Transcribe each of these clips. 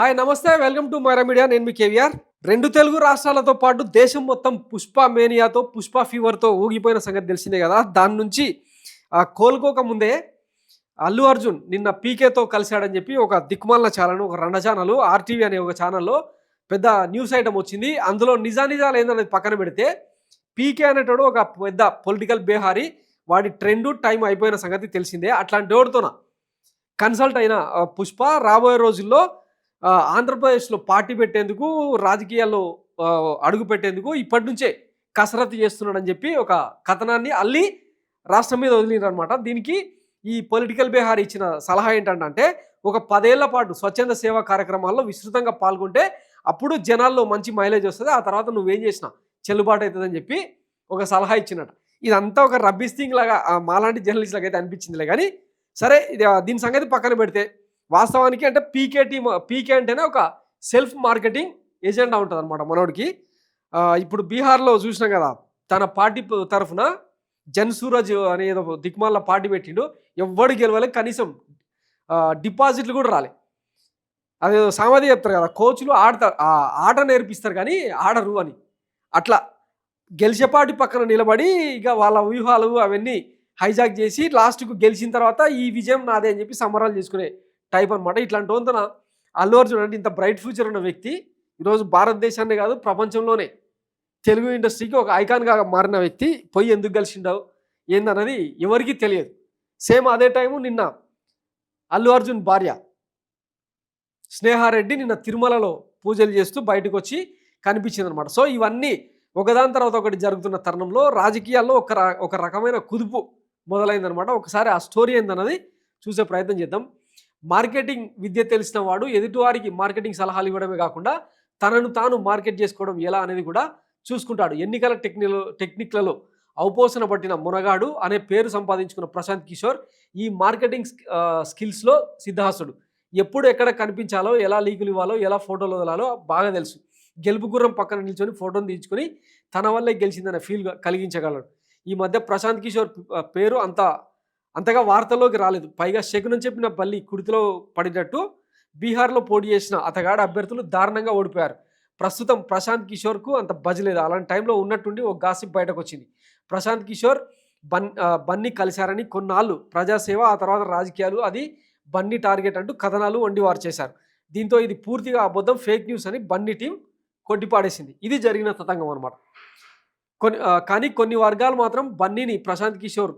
Hi నమస్తే welcome to Myra media. నేను మీ కేవీఆర్. రెండు తెలుగు రాష్ట్రాలతో పాటు దేశం మొత్తం పుష్ప మేనియాతో పుష్ప ఫీవర్తో ఊగిపోయిన సంగతి తెలిసిందే కదా. దాని నుంచి కోలుకోక ముందే అల్లు అర్జున్ నిన్న పీకేతో కలిశాడని చెప్పి ఒక దిక్కుమాలిన ఛానల్, ఒక రండ ఛానల్ ఆర్టీవీ అనే ఒక ఛానల్లో పెద్ద న్యూస్ ఐటమ్ వచ్చింది. అందులో నిజాలు ఏందనేది పక్కన పెడితే పీకే అనేటోడు ఒక పెద్ద పొలిటికల్ బేహారీ, వాడి ట్రెండ్ టైం అయిపోయిన సంగతి తెలిసిందే. అట్లాంటి వాడితోన కన్సల్ట్ అయిన పుష్ప రాబోయే రోజుల్లో ఆంధ్రప్రదేశ్లో పార్టీ పెట్టేందుకు, రాజకీయాల్లో అడుగు పెట్టేందుకు ఇప్పటి నుంచే కసరత్తు చేస్తున్నాడని చెప్పి ఒక కథనాన్ని అల్లి రాష్ట్రం మీద వదిలిరనమాట. దీనికి ఈ పొలిటికల్ బేహార్ ఇచ్చిన సలహా ఏంటంటే, ఒక 10 ఏళ్ల పాటు స్వచ్ఛంద సేవా కార్యక్రమాల్లో విస్తృతంగా పాల్గొంటే అప్పుడు జనాల్లో మంచి మైలేజ్ వస్తుంది, ఆ తర్వాత నువ్వేం చేసినా చెల్లుబాటు అవుతుందని చెప్పి ఒక సలహా ఇచ్చినట్టు. ఇదంతా ఒక రబ్బీస్ థింగ్ లాగా మాలాంటి జర్నలిస్టులకు అయితే అనిపించిందిలే. కానీ సరే, దీని సంగతి పక్కన పెడితే వాస్తవానికి అంటే పీకే అంటేనే ఒక సెల్ఫ్ మార్కెటింగ్ ఏజెండా ఉంటుంది అనమాట మనోడికి. ఇప్పుడు బీహార్లో చూసినాం కదా, తన పార్టీ తరఫున జన్ సూరజ్ అనే ఏదో దిక్మాల పార్టీ పెట్టిండు. ఎవ్వడు గెలవాలి, కనీసం డిపాజిట్లు కూడా రాలే. అదేదో సామాజిక చెప్తారు కదా, కోచ్లు ఆడతారు, ఆట నేర్పిస్తారు కానీ ఆడరు అని. అట్లా గెలిచే పార్టీ పక్కన నిలబడి ఇక వాళ్ళ వ్యూహాలు అవన్నీ హైజాక్ చేసి లాస్ట్కు గెలిచిన తర్వాత ఈ విజయం నాదే అని చెప్పి సంబరాలు చేసుకునే టైప్ అనమాట. ఇట్లాంటి వంతన అల్లు అర్జున్ అంటే ఇంత బ్రైట్ ఫ్యూచర్ ఉన్న వ్యక్తి ఈరోజు భారతదేశాన్ని కాదు ప్రపంచంలోనే తెలుగు ఇండస్ట్రీకి ఒక ఐకాన్గా మారిన వ్యక్తి పోయి ఎందుకు కలిసిండావు ఏందన్నది ఎవరికీ తెలియదు. సేమ్ అదే టైము నిన్న అల్లు అర్జున్ భార్య స్నేహారెడ్డి నిన్న తిరుమలలో పూజలు చేస్తూ బయటకు వచ్చి కనిపించింది అనమాట. సో ఇవన్నీ ఒకదాని తర్వాత ఒకటి జరుగుతున్న తరుణంలో రాజకీయాల్లో ఒక రకమైన కుదుపు మొదలైందనమాట. ఒకసారి ఆ స్టోరీ ఏందన్నది చూసే ప్రయత్నం చేద్దాం. మార్కెటింగ్ విద్య తెలిసిన వాడు ఎదుటివారికి మార్కెటింగ్ సలహాలు ఇవ్వడమే కాకుండా తనను తాను మార్కెట్ చేసుకోవడం ఎలా అనేది కూడా చూసుకుంటాడు. ఎన్నికల టెక్నిక్లలో ఔపోసన పట్టిన మునగాడు అనే పేరు సంపాదించుకున్న ప్రశాంత్ కిషోర్ ఈ మార్కెటింగ్ స్కిల్స్లో సిద్ధాసుడు. ఎప్పుడు ఎక్కడ కనిపించాలో, ఎలా లీకులు ఇవ్వాలో, ఎలా ఫోటోలు వదలాలో బాగా తెలుసు. గెలుపు గుర్రం పక్కన నిల్చొని ఫోటోను తీయించుకొని తన వల్లే గెలిచిందనే ఫీల్ కలిగించగలడు. ఈ మధ్య ప్రశాంత్ కిషోర్ పేరు అంతగా వార్తల్లోకి రాలేదు. పైగా శకునం చెప్పిన బల్లి కుడితిలో పడినట్టు బీహార్లో పోటీ చేసిన అతగాడు అభ్యర్థులు దారుణంగా ఓడిపోయారు. ప్రస్తుతం ప్రశాంత్ కిషోర్కు అంత బజ్ లేదు. అలాంటి టైంలో ఉన్నట్టుండి ఒక గాసిప్ బయటకు వచ్చింది. ప్రశాంత్ కిషోర్ బన్నీ కలిశారని, కొన్నాళ్ళు ప్రజాసేవ, ఆ తర్వాత రాజకీయాలు, అది బన్నీ టార్గెట్ అంటూ కథనాలు వండివారు చేశారు. దీంతో ఇది పూర్తిగా అబద్ధం, ఫేక్ న్యూస్ అని బన్నీ టీం కొట్టిపాడేసింది. ఇది జరిగిన తతంగం అనమాట. కానీ కొన్ని వర్గాలు మాత్రం బన్నీని ప్రశాంత్ కిషోర్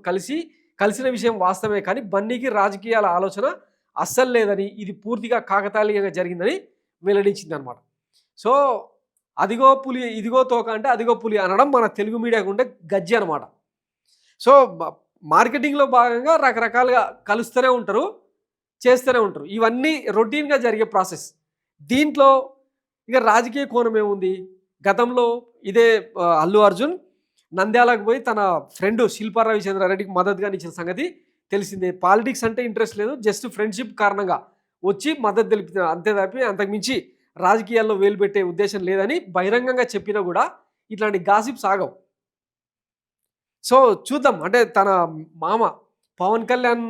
కలిసిన విషయం వాస్తవమే, కానీ బన్నీకి రాజకీయాల ఆలోచన అస్సలు లేదని, ఇది పూర్తిగా కాకతాళీయంగా జరిగిందని వెల్లడించింది అనమాట. సో అదిగో పులి ఇదిగో తోక అంటే అదిగో పులి అనడం మన తెలుగు మీడియాకు ఉండే గజ్జి అనమాట. సో మార్కెటింగ్లో భాగంగా రకరకాలుగా కలుస్తూనే ఉంటారు, చేస్తూనే ఉంటారు. ఇవన్నీ రొటీన్గా జరిగే ప్రాసెస్. దీంట్లో ఇక రాజకీయ కోణం ఏముంది? గతంలో ఇదే అల్లు అర్జున్ నంద్యాలకు పోయి తన ఫ్రెండ్ శిల్పా రవిచంద్రారెడ్డికి మద్దతుగా ఇచ్చిన సంగతి తెలిసిందే. పాలిటిక్స్ అంటే ఇంట్రెస్ట్ లేదు, జస్ట్ ఫ్రెండ్షిప్ కారణంగా వచ్చి మద్దతు తెలిపిన, అంతే తప్పి అంతకుమించి రాజకీయాల్లో వేలు పెట్టే ఉద్దేశం లేదని బహిరంగంగా చెప్పినా కూడా ఇట్లాంటి గాసిప్స్ ఆగవు. సో చూద్దాం, అంటే తన మామ పవన్ కళ్యాణ్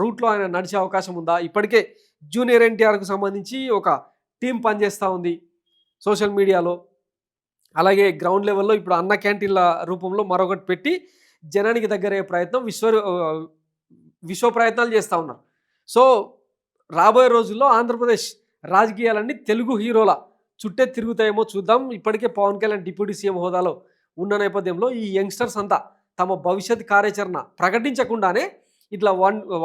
రూట్లో ఆయన నడిచే అవకాశం ఉందా? ఇప్పటికే జూనియర్ ఎన్టీఆర్కు సంబంధించి ఒక టీం పనిచేస్తూ ఉంది సోషల్ మీడియాలో. అలాగే గ్రౌండ్ లెవెల్లో ఇప్పుడు అన్న క్యాంటీన్ల రూపంలో మరొకటి పెట్టి జనానికి దగ్గరయ్యే ప్రయత్నం విశ్వ ప్రయత్నాలు చేస్తూ ఉన్నారు. సో రాబోయే రోజుల్లో ఆంధ్రప్రదేశ్ రాజకీయాలన్నీ తెలుగు హీరోల చుట్టే తిరుగుతాయేమో చూద్దాం. ఇప్పటికే పవన్ కళ్యాణ్ డిప్యూటీ సీఎం హోదాలో ఉన్న నేపథ్యంలో ఈ యంగ్స్టర్స్ అంతా తమ భవిష్యత్ కార్యాచరణ ప్రకటించకుండానే ఇట్లా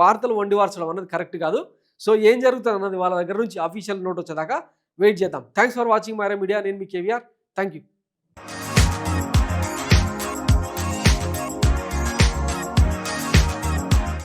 వార్తలు వండివార్చడం అన్నది కరెక్ట్ కాదు. సో ఏం జరుగుతుంది అన్నది వాళ్ళ దగ్గర నుంచి అఫీషియల్ నోట్ వచ్చేదాకా వెయిట్ చేద్దాం. Thanks for watching Myra media. నేను మీ కేవీఆర్. Thank you.